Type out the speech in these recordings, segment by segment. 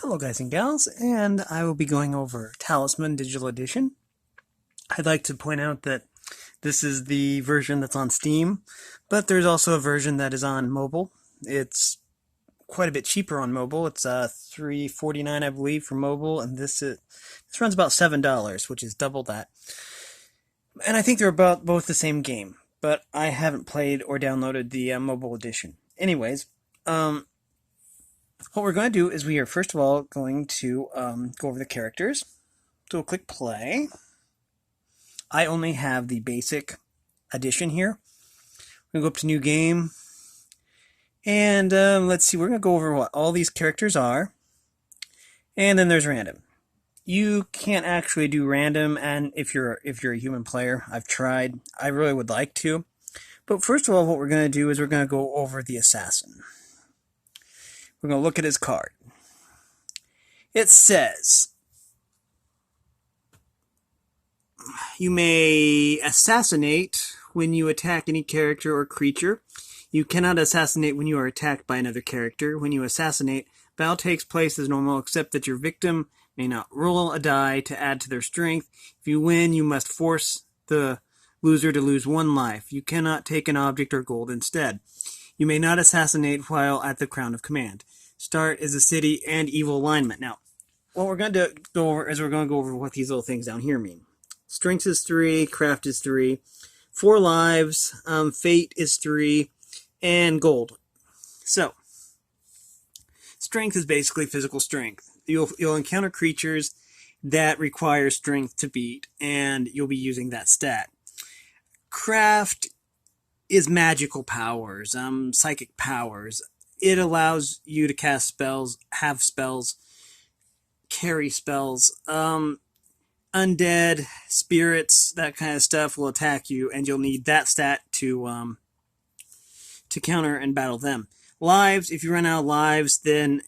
Hello guys and gals, and I will be going over Talisman Digital Edition. I'd like to point out that this is the version that's on Steam, but there's also a version that is on mobile. It's quite a bit cheaper on mobile. It's $3.49, I believe, for mobile, and this runs about $7, which is double that. And I think they're about both the same game, but I haven't played or downloaded the mobile edition. Anyways, what we're going to do is we are first of all going to go over the characters. So we'll click play. I only have the basic edition here. We're going to go up to new game. And let's see, we're going to go over what all these characters are. And then there's random. You can't actually do random, and if you're a human player, I've tried. I really would like to. But first of all, what we're going to do is we're going to go over the assassin. We're going to look at his card. It says, you may assassinate when you attack any character or creature. You cannot assassinate when you are attacked by another character. When you assassinate, battle takes place as normal, except that your victim may not roll a die to add to their strength. If you win, you must force the loser to lose one life. You cannot take an object or gold instead. You may not assassinate while at the Crown of Command. Start is a city and evil alignment. Now, what we're going to go over is we're going to go over what these little things down here mean. Strength is 3, craft is 3, 4 lives, fate is 3, and gold. So, strength is basically physical strength. You'll encounter creatures that require strength to beat, and you'll be using that stat. Craft is magical powers, psychic powers. It allows you to cast spells, have spells, carry spells. Undead, spirits, that kind of stuff will attack you, and you'll need that stat to counter and battle them. Lives, if you run out of lives, then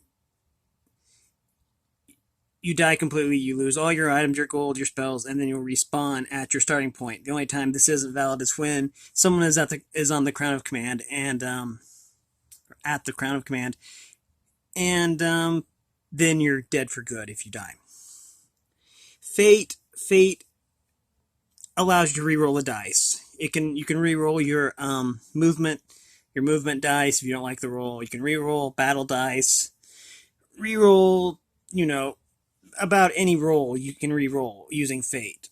you die completely. You lose all your items, your gold, your spells, and then you'll respawn at your starting point. The only time this isn't valid is when someone is on the Crown of Command and at the Crown of Command, and then you're dead for good if you die. Fate allows you to reroll a dice. You can reroll your movement dice if you don't like the roll. You can reroll battle dice. Reroll, about any roll you can reroll using fate.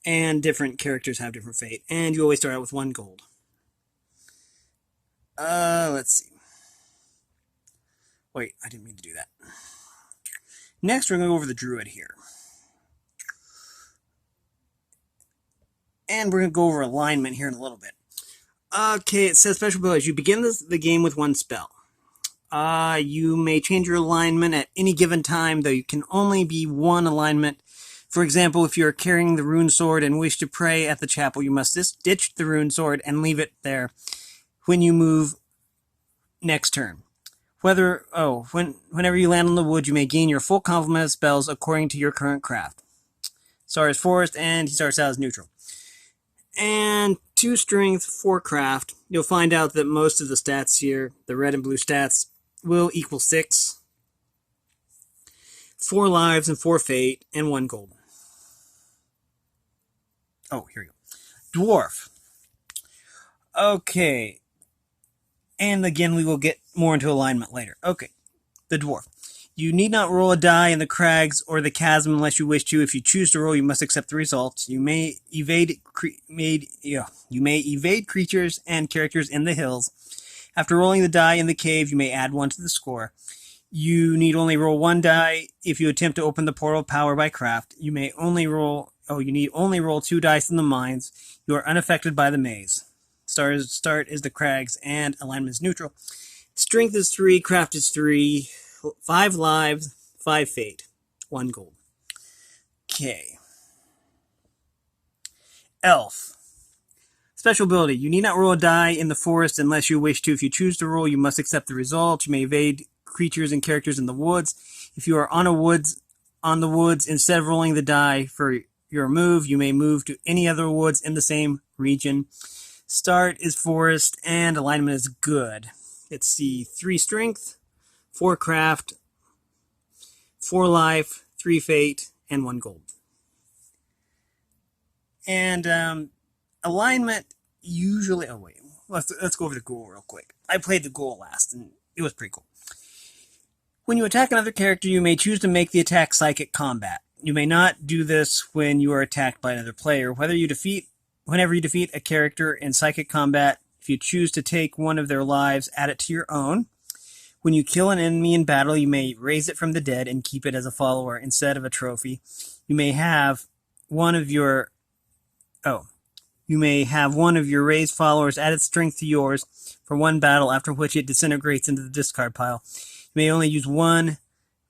And different characters have different fate. And you always start out with 1 gold. Let's see. Wait, I didn't mean to do that. Next, we're going to go over the druid here. And we're going to go over alignment here in a little bit. Okay, it says special abilities. You begin the game with 1 spell. You may change your alignment at any given time, though you can only be 1 alignment. For example, if you are carrying the rune sword and wish to pray at the chapel, you must ditch the rune sword and leave it there when you move next turn. Whenever you land on the wood, you may gain your full complement of spells according to your current craft. Star is forest, and he starts out as neutral. And 2 strength, 4 craft. You'll find out that most of the stats here, the red and blue stats, will equal 6. 4 lives and 4 fate, and 1 gold. Oh, here we go. Dwarf. Okay. And again, we will get more into alignment later. Okay. The dwarf. You need not roll a die in the crags or the chasm unless you wish to. If you choose to roll, you must accept the results. You may evade creatures and characters in the hills. After rolling the die in the cave, you may add 1 to the score. You need only roll 1 die if you attempt to open the portal of power by craft. You need only roll 2 dice in the mines. You are unaffected by the maze. Start is the crags, and alignment is neutral. Strength is 3, craft is 3, 5 lives, 5 fate, 1 gold. Okay. Elf. Special ability. You need not roll a die in the forest unless you wish to. If you choose to roll, you must accept the result. You may evade creatures and characters in the woods. If you are on the woods, instead of rolling the die for your move, you may move to any other woods in the same region. Start is forest, and alignment is good. Let's see, 3 strength, 4 craft, 4 life, 3 fate, and 1 gold. And alignment usually... Oh, wait. Let's go over the ghoul real quick. I played the ghoul last, and it was pretty cool. When you attack another character, you may choose to make the attack psychic combat. You may not do this when you are attacked by another player. Whenever you defeat a character in psychic combat, if you choose to take one of their lives, add it to your own. When you kill an enemy in battle, you may raise it from the dead and keep it as a follower instead of a trophy. You may have one of your raised followers add its strength to yours for one battle, after which it disintegrates into the discard pile. You may only use one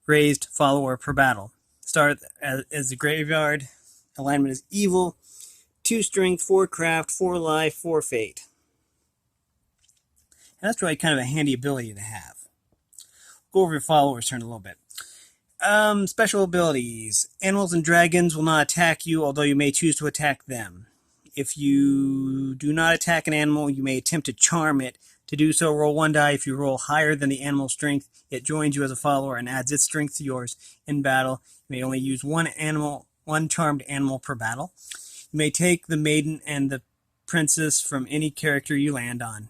raised follower per battle. Start as the graveyard. Alignment is evil. 2 strength, 4 craft, 4 life, 4 fate. And that's really kind of a handy ability to have. Go over your followers turn a little bit. Special abilities. Animals and dragons will not attack you, although you may choose to attack them. If you do not attack an animal, you may attempt to charm it. To do so, roll 1 die. If you roll higher than the animal's strength, it joins you as a follower and adds its strength to yours in battle. You may only use one charmed animal per battle. You may take the maiden and the princess from any character you land on.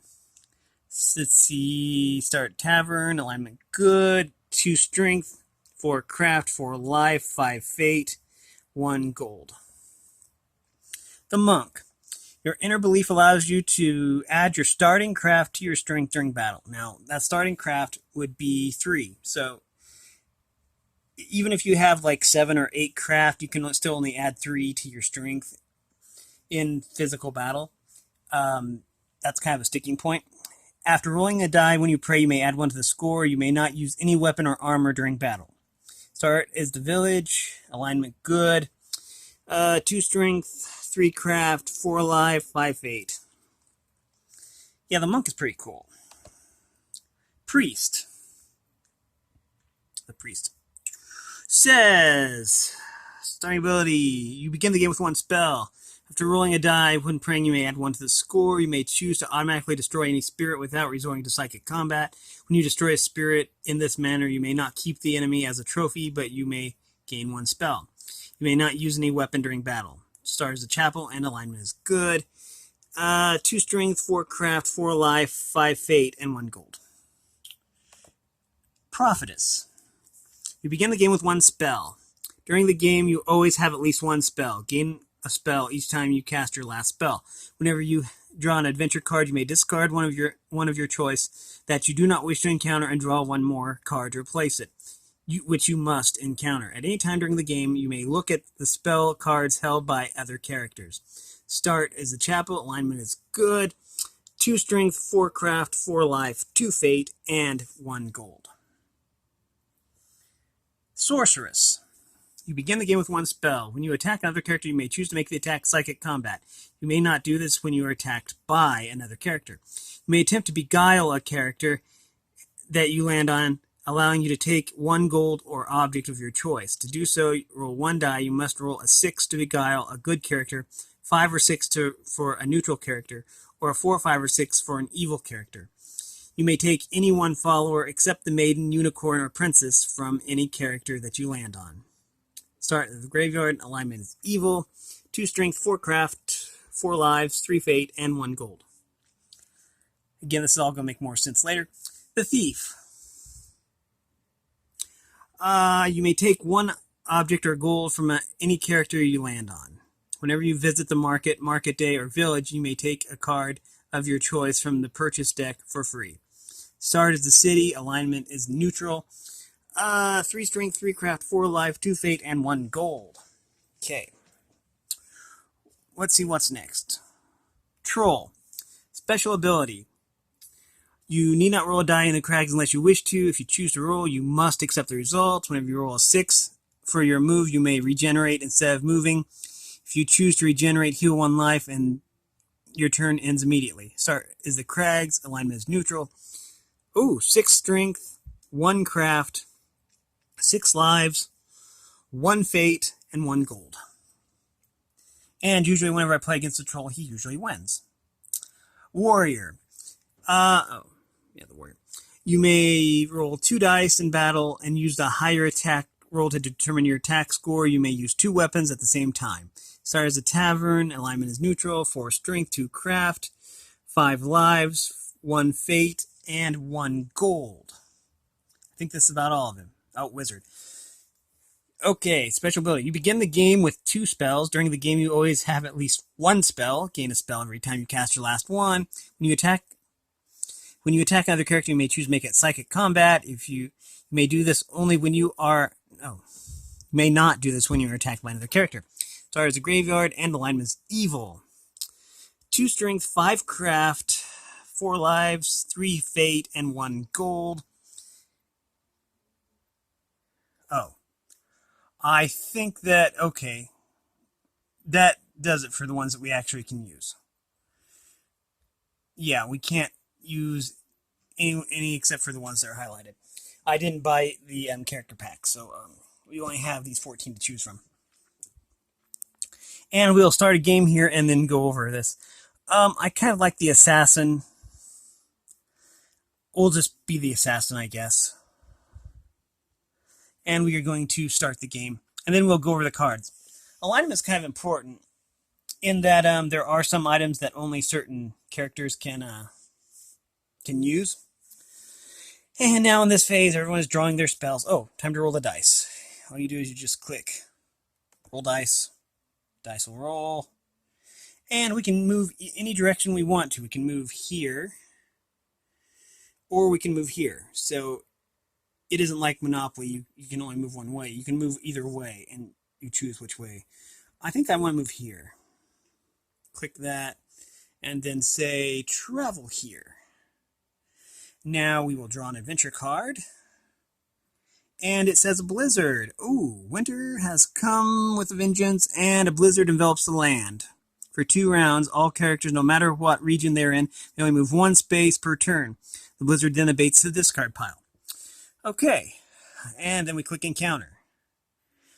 Let's see. Start tavern. Alignment good. 2 strength, 4 craft, 4 life, 5 fate, 1 gold. The monk. Your inner belief allows you to add your starting craft to your strength during battle. Now, that starting craft would be 3. So, even if you have like 7 or 8 craft, you can still only add 3 to your strength in physical battle. That's kind of a sticking point. After rolling a die when you pray, you may add 1 to the score. You may not use any weapon or armor during battle. Start is the village. Alignment good. 2 strength. 3 craft, 4 life, 5 fate. Yeah, the monk is pretty cool. Priest. The priest says, starting ability, you begin the game with 1 spell. After rolling a die, when praying, you may add 1 to the score. You may choose to automatically destroy any spirit without resorting to psychic combat. When you destroy a spirit in this manner, you may not keep the enemy as a trophy, but you may gain 1 spell. You may not use any weapon during battle. Start as a chapel, and alignment is good. 2 strength, 4 craft, 4 life, 5 fate, and 1 gold. Prophetess. You begin the game with 1 spell. During the game, you always have at least 1 spell. Gain a spell each time you cast your last spell. Whenever you draw an adventure card, you may discard one of your choice that you do not wish to encounter and draw 1 more card to replace it, which you must encounter. At any time during the game, you may look at the spell cards held by other characters. Start is the chapel. Alignment is good. 2 strength, 4 craft, 4 life, 2 fate, and 1 gold. Sorceress. You begin the game with 1 spell. When you attack another character, you may choose to make the attack psychic combat. You may not do this when you are attacked by another character. You may attempt to beguile a character that you land on, allowing you to take 1 gold or object of your choice. To do so, roll 1 die. You must roll a 6 to beguile a good character, 5 or 6 for a neutral character, or a 4, 5, or 6 for an evil character. You may take any 1 follower except the maiden, unicorn, or princess from any character that you land on. Start at the graveyard. Alignment is evil. 2 strength, 4 craft, 4 lives, 3 fate, and 1 gold. Again, this is all going to make more sense later. The thief. You may take 1 object or gold from any character you land on. Whenever you visit the market, market day, or village, you may take a card of your choice from the purchase deck for free. Start is the city. Alignment is neutral. 3 strength, 3 craft, 4 life, 2 fate, and 1 gold. Okay. Let's see what's next. Troll. Special ability. You need not roll a die in the crags unless you wish to. If you choose to roll, you must accept the results. Whenever you roll a 6 for your move, you may regenerate instead of moving. If you choose to regenerate, heal 1 life, and your turn ends immediately. Start is the crags. Alignment is neutral. 6 strength, 1 craft, 6 lives, 1 fate, and 1 gold. And usually whenever I play against a troll, he usually wins. Warrior. The warrior. You may roll 2 dice in battle and use the higher attack roll to determine your attack score. You may use 2 weapons at the same time. Start as a tavern. Alignment is neutral. 4 strength, 2 craft, 5 lives, 1 fate, and 1 gold. I think this is about all of them. Oh, wizard. Okay, special ability. You begin the game with 2 spells. During the game, you always have at least 1 spell. Gain a spell every time you cast your last one. When you attack another character, you may choose to make it psychic combat. You may do this only when you are... Oh. You may not do this when you are attacked by another character. Start as a graveyard, and alignment is evil. 2 strength, 5 craft, 4 lives, 3 fate, and 1 gold. Oh. I think that, okay, that does it for the ones that we actually can use. Yeah, we can't use any except for the ones that are highlighted. I didn't buy the character pack, so we only have these 14 to choose from. And we'll start a game here and then go over this. I kind of like the assassin. We'll just be the assassin, I guess. And we are going to start the game. And then we'll go over the cards. Alignment is kind of important in that there are some items that only certain characters can use. And now in this phase, everyone is drawing their spells. Oh, time to roll the dice. All you do is you just click. Roll dice. Dice will roll. And we can move any direction we want to. We can move here. Or we can move here. So it isn't like Monopoly. You can only move one way. You can move either way, and you choose which way. I think I want to move here. Click that, and then say travel here. Now we will draw an adventure card. And it says a blizzard. Ooh, winter has come with a vengeance, and a blizzard envelops the land. For 2 rounds, all characters, no matter what region they're in, they only move 1 space per turn. The blizzard then abates the discard pile. Okay, and then we click encounter.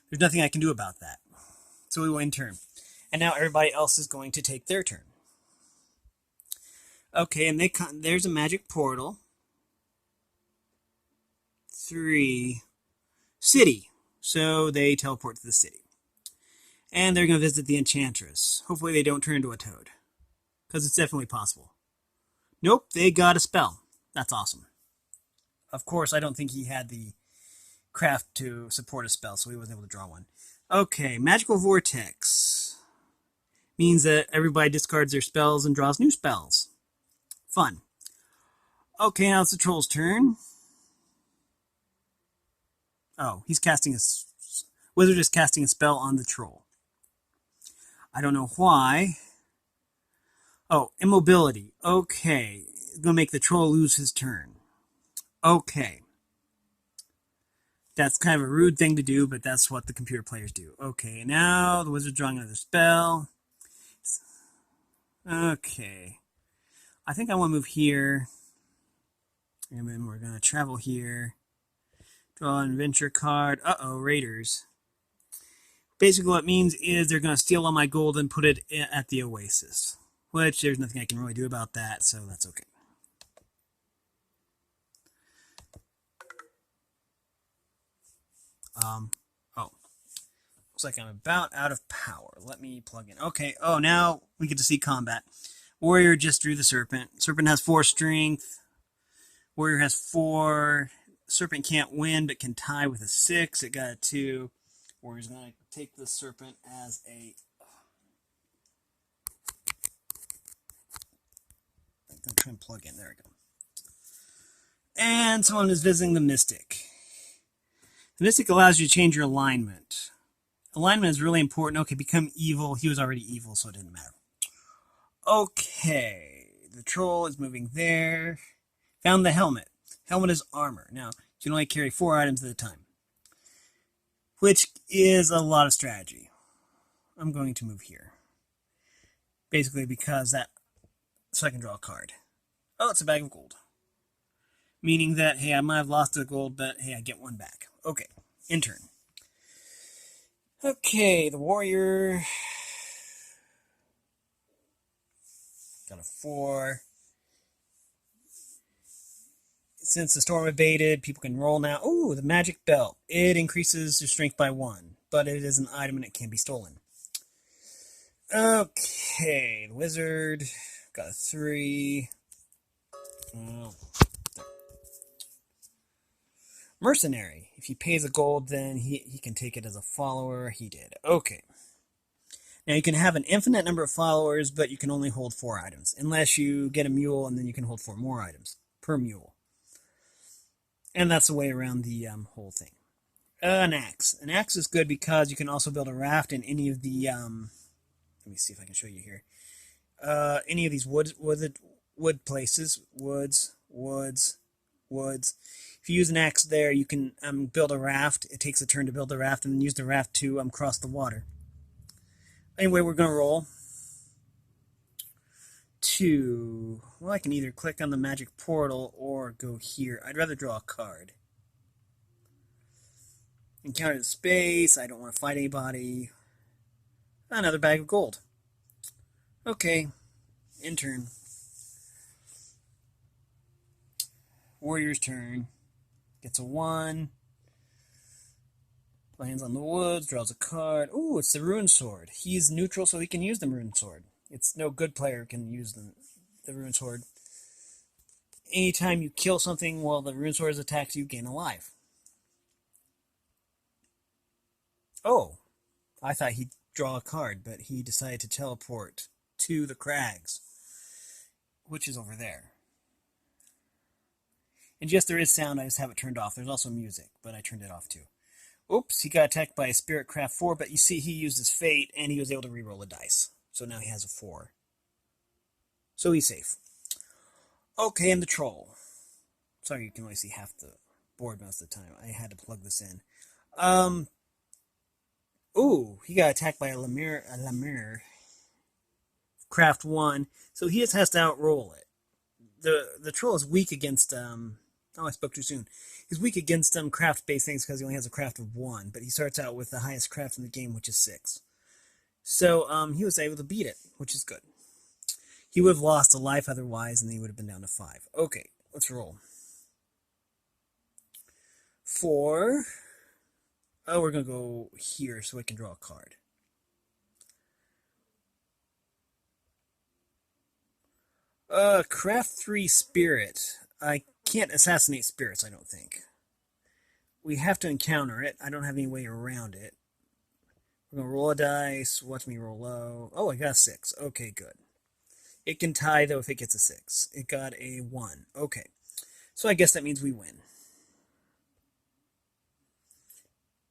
There's nothing I can do about that. So we will end turn. And now everybody else is going to take their turn. Okay, and there's a magic portal. 3. City. So they teleport to the city. And they're going to visit the Enchantress. Hopefully they don't turn into a toad. Because it's definitely possible. Nope, they got a spell. That's awesome. Of course, I don't think he had the craft to support a spell, so he wasn't able to draw one. Okay, Magical Vortex. Means that everybody discards their spells and draws new spells. Fun. Okay, now it's the troll's turn. Oh, he's casting a... Wizard is casting a spell on the troll. I don't know why. Oh, immobility. Okay. It's going to make the troll lose his turn. Okay. That's kind of a rude thing to do, but that's what the computer players do. Okay, now the wizard's drawing another spell. Okay. I think I want to move here. And then we're going to travel here. Draw an adventure card. Uh-oh, raiders. Basically what it means is they're going to steal all my gold and put it at the oasis. Which there's nothing I can really do about that, so that's okay. Oh. Looks like I'm about out of power. Let me plug in. Okay, oh, now we get to see combat. Warrior just drew the serpent. Serpent has 4 strength. Warrior has 4. Serpent can't win, but can tie with a 6. It got a 2. Warrior's going to take the serpent as a... I'm going to try and plug in. There we go. And someone is visiting the Mystic. The Mystic allows you to change your alignment. Alignment is really important. Okay, become evil. He was already evil, so it didn't matter. Okay, the troll is moving there. Found the helmet. Helmet is armor. Now, you can only carry 4 items at a time, which is a lot of strategy. I'm going to move here. Basically because that, so I can draw a card. Oh, it's a bag of gold. Meaning that, hey, I might have lost the gold, but hey, I get 1 back. Okay, in turn. Okay, the warrior got a 4. Since the storm abated, people can roll now. Oh, the magic belt. It increases your strength by 1, but it is an item and it can be stolen. Okay, the wizard got a 3. Oh. Mercenary. If he pays a gold, then he can take it as a follower. He did. Okay. Now you can have an infinite number of followers, but you can only hold 4 items. Unless you get a mule, and then you can hold 4 more items per mule. And that's the way around the whole thing. An axe. An axe is good because you can also build a raft in any of the... let me see if I can show you here. Any of these wood places. Woods. If you use an axe there, you can build a raft. It takes a turn to build the raft, and then use the raft to cross the water. Anyway, we're going to roll 2. Well, I can either click on the magic portal or go here. I'd rather draw a card. Encounter the space. I don't want to fight anybody. Another bag of gold. Okay. End turn. Warrior's turn. Gets a 1. Lands on the woods, draws a card. Ooh, it's the Rune Sword. He's neutral, so he can use the Rune Sword. It's no good player can use the Rune Sword. Anytime you kill something while the Rune Sword attacks you, gain a life. Oh, I thought he'd draw a card, but he decided to teleport to the crags, which is over there. And yes, there is sound, I just have it turned off. There's also music, but I turned it off too. Oops, he got attacked by a Spirit Craft 4, but you see he used his fate, and he was able to reroll a dice. So now he has a 4. So he's safe. Okay, and the troll. Sorry, you can only see half the board most of the time. I had to plug this in. Ooh, he got attacked by a Lemire Craft 1, so he just has to outroll it. The troll is weak against, oh, I spoke too soon. He's weak against craft-based things because he only has a craft of 1, but he starts out with the highest craft in the game, which is 6. So he was able to beat it, which is good. He would have lost a life otherwise, and then he would have been down to 5. Okay, let's roll. 4. Oh, we're going to go here so we can draw a card. Craft 3 Spirit. I can't assassinate spirits, I don't think. We have to encounter it. I don't have any way around it. We're going to roll a dice. Watch me roll low. Oh, I got a 6. Okay, good. It can tie, though, if it gets a 6. It got a 1. Okay. So I guess that means we win.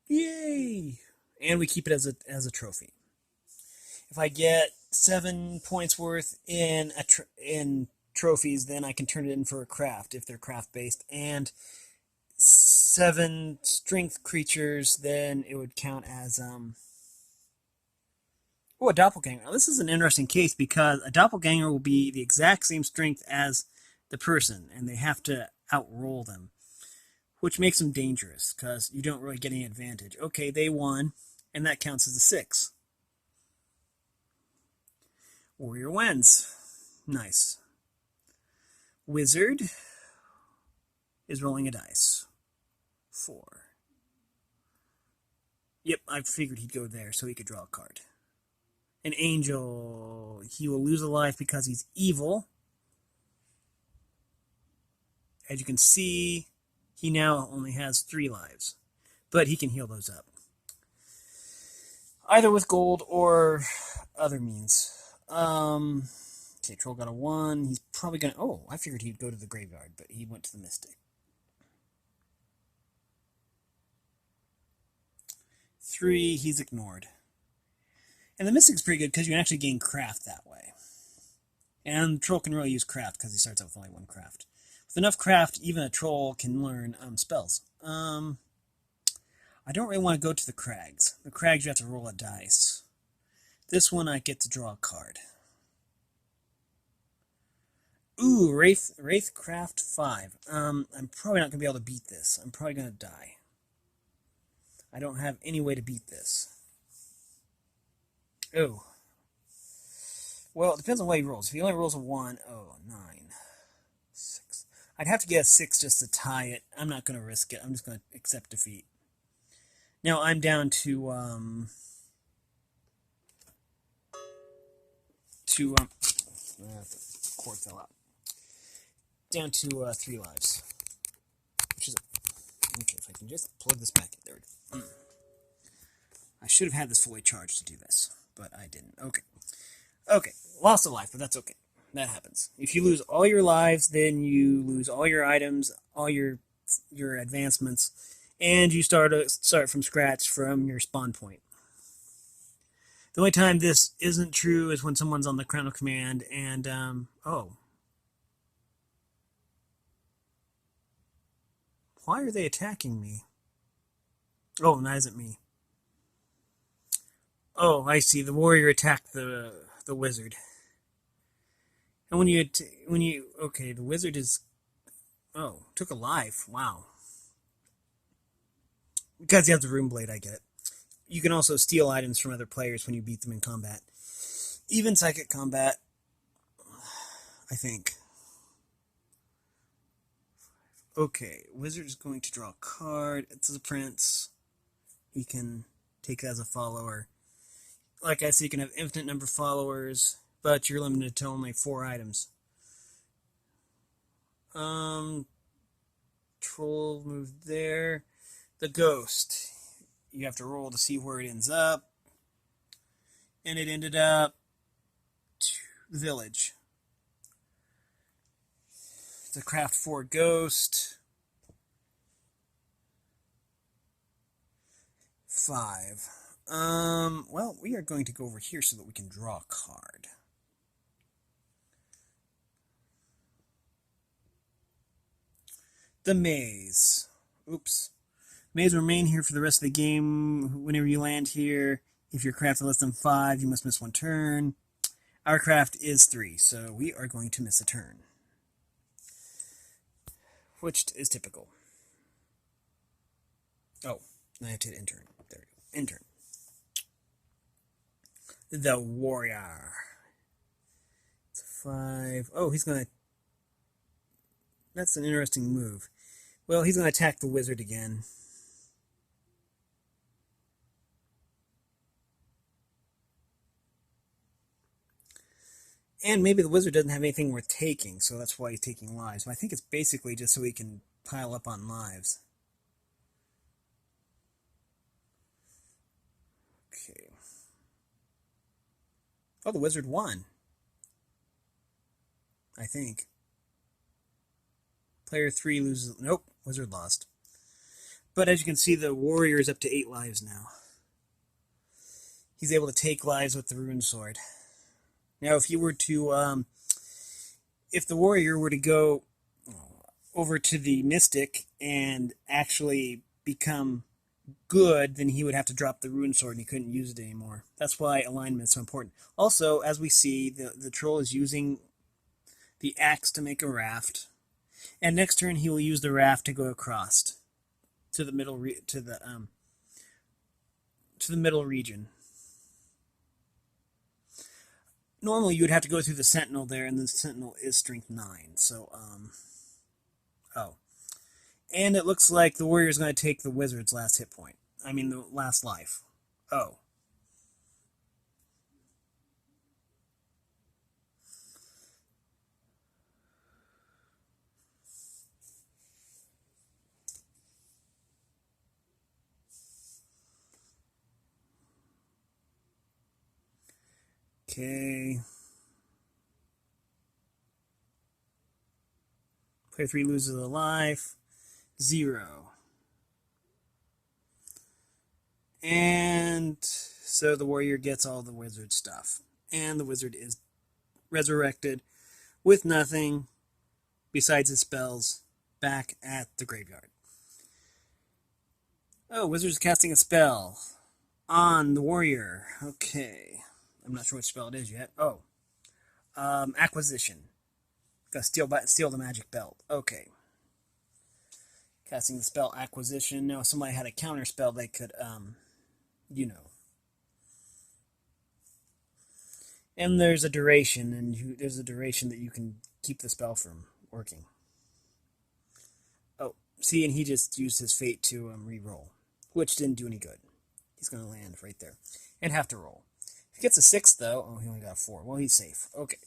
Yay! And we keep it as a trophy. If I get 7 points worth in trophies, then I can turn it in for a craft if they're craft based, and 7 strength creatures, then it would count as a doppelganger. Now, this is an interesting case because a doppelganger will be the exact same strength as the person, and they have to outroll them, which makes them dangerous because you don't really get any advantage. Okay, they won, and that counts as a 6. Warrior wins. Nice. Wizard is rolling a dice. 4. Yep, I figured he'd go there so he could draw a card. An angel. He will lose a life because he's evil. As you can see, he now only has 3 lives. But he can heal those up. Either with gold or other means. Okay, troll got a 1. He's probably gonna... Oh, I figured he'd go to the graveyard, but he went to the mystic. 3, he's ignored. And the mystic's pretty good because you can actually gain craft that way. And the troll can really use craft because he starts out with only 1 craft. With enough craft, even a troll can learn spells. I don't really want to go to the crags. The crags, you have to roll a dice. This one, I get to draw a card. Ooh, Wraithcraft 5. I'm probably not going to be able to beat this. I'm probably going to die. I don't have any way to beat this. Oh. Well, it depends on what he rolls. If he only rolls a 1, 9, 6. I'd have to get a 6 just to tie it. I'm not going to risk it. I'm just going to accept defeat. Now I'm down to the cord fell out. Down to 3 lives, which is okay. If I can just plug this back in, there we go. I should have had this fully charged to do this, but I didn't. Okay, lost a life, but that's okay. That happens. If you lose all your lives, then you lose all your items, all your advancements, and you start from scratch from your spawn point. The only time this isn't true is when someone's on the Crown of Command and, oh. Why are they attacking me? Oh, that isn't me. Oh, I see. The warrior attacked the wizard. And when you okay, the wizard is, oh, took a life. Wow. Because he has the rune blade, I get it. You can also steal items from other players when you beat them in combat. Even psychic combat, I think. Okay, wizard is going to draw a card. It's a prince. He can take it as a follower. Like I said, you can have infinite number of followers, but you're limited to only 4 items. Troll moved there. The ghost. You have to roll to see where it ends up. And it ended up the village. To craft 4 ghost. 5. Well, we are going to go over here so that we can draw a card. The maze. Oops. Maze will remain here for the rest of the game. Whenever you land here, if your craft is less than 5, you must miss 1 turn. Our craft is 3, so we are going to miss a turn. Which is typical. Oh, I have to hit intern. There we go. Intern. The warrior. It's 5. Oh, he's going to... That's an interesting move. Well, he's going to attack the wizard again. And maybe the wizard doesn't have anything worth taking, so that's why he's taking lives. But I think it's basically just so he can pile up on lives. Okay. Oh, the wizard won. I think. Player 3 loses... Nope, wizard lost. But as you can see, the warrior is up to 8 lives now. He's able to take lives with the rune sword. Now, if you were to... if the warrior were to go over to the mystic and actually become good, then he would have to drop the rune sword and he couldn't use it anymore. That's why alignment is so important. Also, as we see, the troll is using the axe to make a raft. And next turn, he will use the raft to go across to the middle to the middle region. Normally, you would have to go through the sentinel there, and the sentinel is strength 9. So, oh, and it looks like the warrior is going to take the wizard's last hit point. I mean, the last life. Oh. Okay. Player 3 loses a life. 0. And so the warrior gets all the wizard stuff. And the wizard is resurrected with nothing besides his spells back at the graveyard. Oh, wizard's casting a spell on the warrior. Okay. I'm not sure what spell it is yet. Oh. Acquisition. Gotta steal the magic belt. Okay. Casting the spell Acquisition. Now, if somebody had a counter spell, they could, you know. And there's a duration, and there's a duration that you can keep the spell from working. See, and he just used his fate to re-roll, which didn't do any good. He's going to land right there and have to roll. If he gets a 6, though, oh, he only got a 4. Well, he's safe. Okay.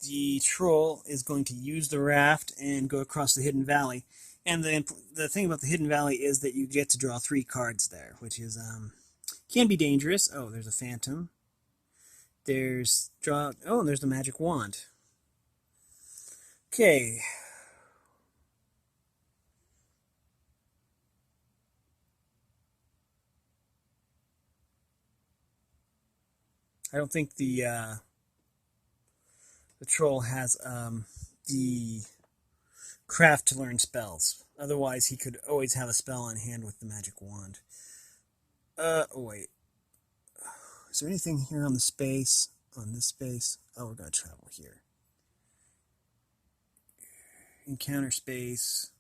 The troll is going to use the raft and go across the hidden valley. And the thing about the hidden valley is that you get to draw 3 cards there, which is can be dangerous. Oh, there's a phantom. There's there's the magic wand. Okay. I don't think the troll has the craft to learn spells. Otherwise, he could always have a spell on hand with the magic wand. Oh, wait. Is there anything here on the space? On this space? Oh, we're going to travel here. Encounter space.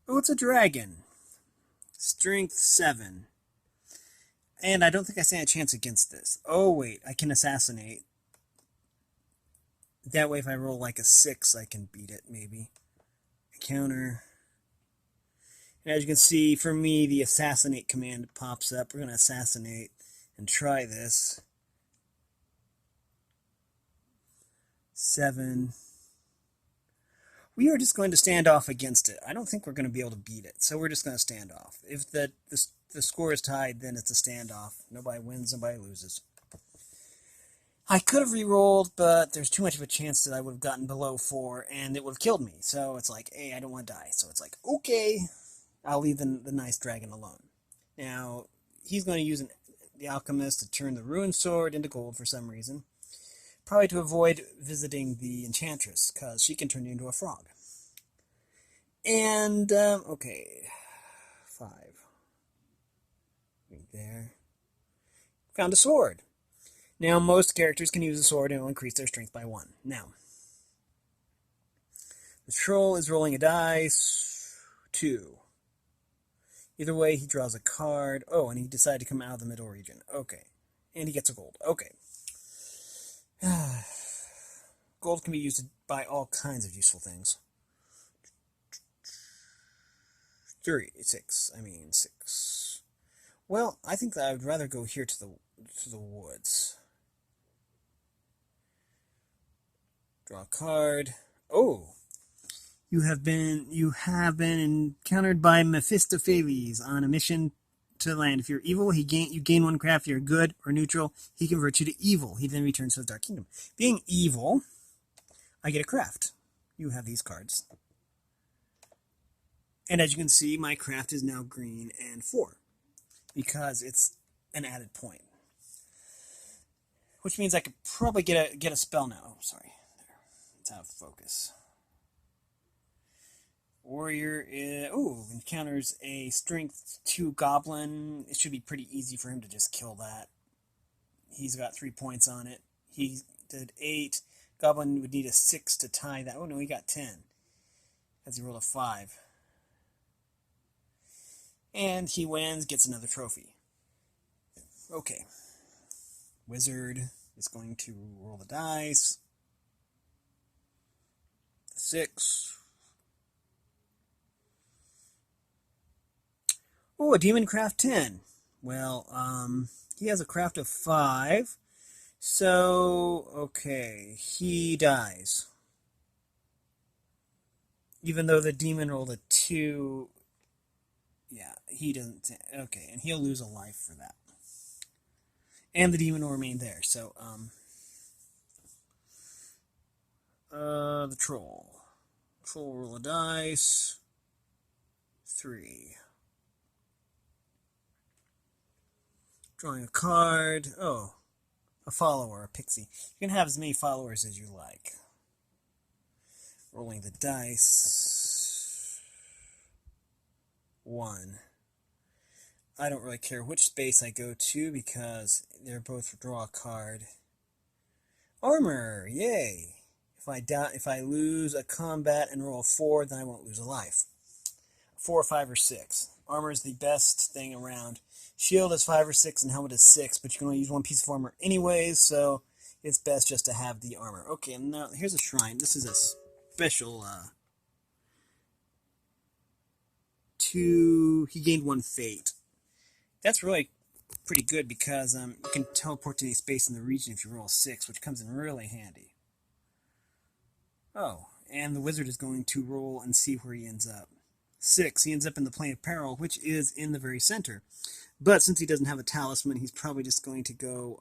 Oh, it's a dragon. Strength 7. And I don't think I stand a chance against this. Oh, wait. I can assassinate. That way, if I roll like a 6, I can beat it, maybe. Counter. And as you can see, for me, the assassinate command pops up. We're going to assassinate and try this. 7. We are just going to stand off against it. I don't think we're going to be able to beat it, so we're just going to stand off. If the score is tied, then it's a standoff. Nobody wins, nobody loses. I could have re-rolled, but there's too much of a chance that I would have gotten below 4, and it would have killed me. So it's like, hey, I don't want to die. So it's like, okay, I'll leave the nice dragon alone. Now, he's going to use the alchemist to turn the ruined sword into gold for some reason. Probably to avoid visiting the enchantress, because she can turn you into a frog. And, okay, 5. Right there. Found a sword. Now, most characters can use a sword and it will increase their strength by 1. Now, the troll is rolling a dice. 2. Either way, he draws a card. Oh, and he decided to come out of the middle region. Okay. And he gets a gold. Okay. Gold can be used to buy all kinds of useful things. 6. Well, I think that I would rather go here to the woods. Draw a card. Oh, you have been encountered by Mephistopheles on a mission to land. If you're evil, you gain 1 craft. If you're good or neutral, he converts you to evil. He then returns to the Dark Kingdom. Being evil, I get a craft. You have these cards. And as you can see, my craft is now green and 4. Because it's an added point. Which means I could probably get a spell now. Oh, sorry. There. It's out of focus. Warrior encounters a strength 2 goblin. It should be pretty easy for him to just kill that. He's got 3 points on it. He did 8. Goblin would need a 6 to tie that. Oh no, he got 10. As he rolled a 5. And he wins, gets another trophy. Okay. Wizard is going to roll the dice. 6. Oh, a demon craft 10. Well, he has a craft of 5. So, okay, he dies. Even though the demon rolled a 2, yeah, he doesn't. Okay, and he'll lose a life for that. And the demon will remain there. So, the troll. Troll roll a dice. 3. Drawing a card. Oh, a follower, a pixie. You can have as many followers as you like. Rolling the dice. 1. I don't really care which space I go to because they're both draw a card. Armor, yay! If I lose a combat and roll a 4, then I won't lose a life. 4, 5, or 6. Armor is the best thing around. Shield is 5 or 6 and helmet is 6, but you can only use 1 piece of armor anyways, so it's best just to have the armor. Okay, and now here's a shrine. This is a special, he gained 1 fate. That's really pretty good because you can teleport to any space in the region if you roll 6, which comes in really handy. Oh, and the wizard is going to roll and see where he ends up. 6, he ends up in the plane of peril, which is in the very center. But since he doesn't have a talisman, he's probably just going to go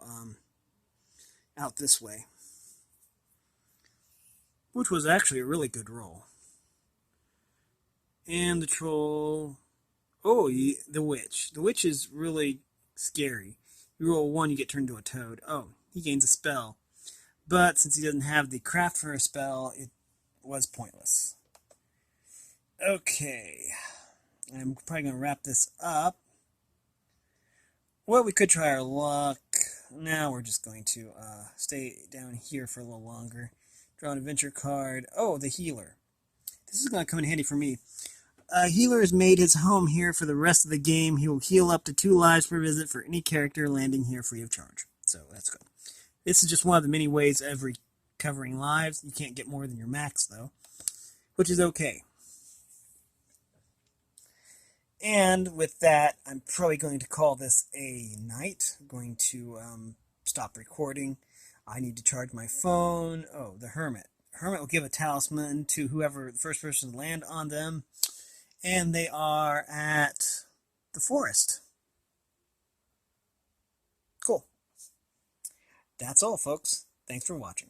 out this way. Which was actually a really good roll. And the troll... Oh, the witch. The witch is really scary. You roll 1, you get turned into a toad. Oh, he gains a spell. But since he doesn't have the craft for a spell, it was pointless. Okay. I'm probably going to wrap this up. Well, we could try our luck. Now we're just going to stay down here for a little longer. Draw an adventure card. Oh, the healer. This is going to come in handy for me. Healer has made his home here for the rest of the game. He will heal up to 2 lives per visit for any character landing here free of charge. So let's go. This is just one of the many ways of recovering lives. You can't get more than your max, though, which is okay. And with that, I'm probably going to call this a night. I'm going to stop recording. I need to charge my phone. Oh, the hermit. Hermit will give a talisman to whoever the first person to land on them. And they are at the forest. Cool. That's all, folks. Thanks for watching.